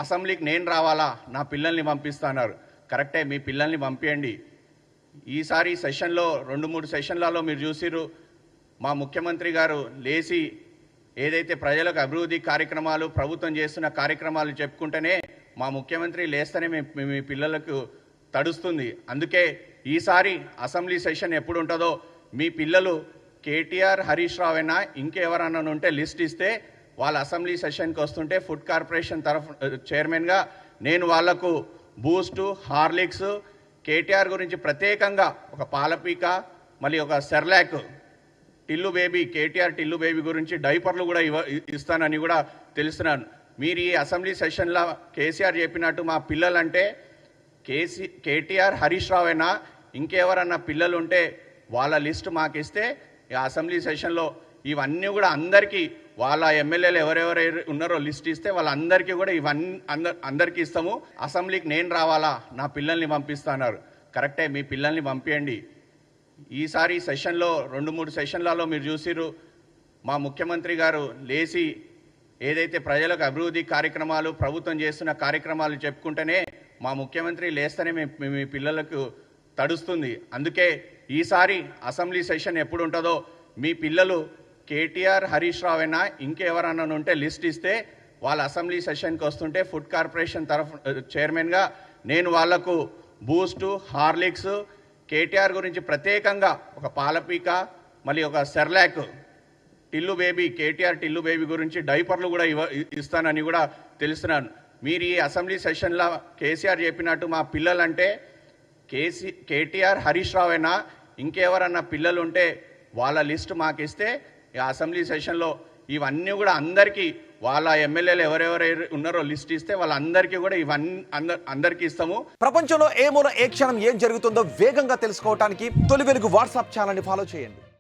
అసెంబ్లీకి నేను రావాలా, నా పిల్లల్ని పంపిస్తున్నారు. కరెక్టే, మీ పిల్లల్ని పంపించండి. ఈసారి సెషన్లో 2-3 సెషన్లలో మీరు చూసిర్రు, మా ముఖ్యమంత్రి గారు లేచి ఏదైతే ప్రజలకు అభివృద్ధి కార్యక్రమాలు, ప్రభుత్వం చేస్తున్న కార్యక్రమాలు చెప్పుకుంటేనే మా ముఖ్యమంత్రి లేస్తేనే మీ పిల్లలకు తడుస్తుంది. అందుకే ఈసారి అసెంబ్లీ సెషన్ ఎప్పుడు ఉంటుందో మీ పిల్లలు కేటీఆర్, హరీష్ రావు అయినా ఇంకెవరన్నా ఉంటే లిస్ట్ ఇస్తే వాళ్ళ అసెంబ్లీ సెషన్కి వస్తుంటే ఫుడ్ కార్పొరేషన్ చైర్మన్గా నేను వాళ్లకు బూస్టు, హార్లిక్స్, కేటీఆర్ గురించి ప్రత్యేకంగా ఒక పాలపీక, మళ్ళీ ఒక Cerelac, Tillu baby, KTR Tillu baby గురించి డైపర్లు కూడా ఇస్తానని కూడా తెలుస్తున్నాను. మీరు ఈ అసెంబ్లీ సెషన్లో కేసీఆర్ చెప్పినట్టు మా పిల్లలంటే కేటీఆర్, హరీష్ రావు అయినా ఇంకెవరన్నా పిల్లలు ఉంటే వాళ్ళ లిస్ట్ మాకు ఇస్తే ఈ అసెంబ్లీ సెషన్లో ఇవన్నీ కూడా అందరికీ వాళ్ళ ఎమ్మెల్యేలు ఎవరెవరు ఉన్నారో లిస్ట్ ఇస్తే వాళ్ళందరికీ కూడా ఇవన్నీ అందరికీ ఇస్తాము. అసెంబ్లీకి నేను రావాలా, నా పిల్లల్ని పంపిస్తున్నారు. కరెక్టే, మీ పిల్లల్ని పంపించండి. ఈసారి సెషన్లో 2-3 సెషన్లలో మీరు చూసిర్రు, మా ముఖ్యమంత్రి గారు లేచి ఏదైతే ప్రజలకు అభివృద్ధి కార్యక్రమాలు, ప్రభుత్వం చేస్తున్న కార్యక్రమాలు చెప్పుకుంటేనే మా ముఖ్యమంత్రి లేస్తేనే మీ పిల్లలకు తడుస్తుంది. అందుకే ఈసారి అసెంబ్లీ సెషన్ ఎప్పుడు ఉంటుందో మీ పిల్లలు కేటీఆర్, హరీష్ రావు అయినా ఇంకెవరన్నా ఉంటే లిస్ట్ ఇస్తే వాళ్ళ అసెంబ్లీ సెషన్కి వస్తుంటే ఫుడ్ కార్పొరేషన్ చైర్మన్గా నేను వాళ్లకు బూస్టు, హార్లిక్స్, కేటీఆర్ గురించి ప్రత్యేకంగా ఒక పాలపీక, మళ్ళీ ఒక Cerelac, Tillu baby, KTR Tillu baby గురించి డైపర్లు కూడా ఇస్తానని కూడా తెలుస్తున్నాను. మీరు ఈ అసెంబ్లీ సెషన్లో కేసీఆర్ చెప్పినట్టు మా పిల్లలంటే కేటీఆర్, హరీష్ రావు అయినా ఇంకెవరన్నా పిల్లలు ఉంటే వాళ్ళ లిస్ట్ మాకు ఇస్తే ఈ అసెంబ్లీ సెషన్లో ఇవన్నీ కూడా అందరికీ వాళ్ళ ఎమ్మెల్యేలు ఎవరెవరు ఉన్నారో లిస్ట్ ఇస్తే వాళ్ళందరికీ కూడా ఇవన్నీ అందరికీ ఇస్తాము. ప్రపంచంలో ఏ మూల ఏ క్షణం ఏం జరుగుతుందో వేగంగా తెలుసుకోవడానికి తొలి వెలుగు వాట్సాప్ ఛానల్ని ఫాలో చేయండి.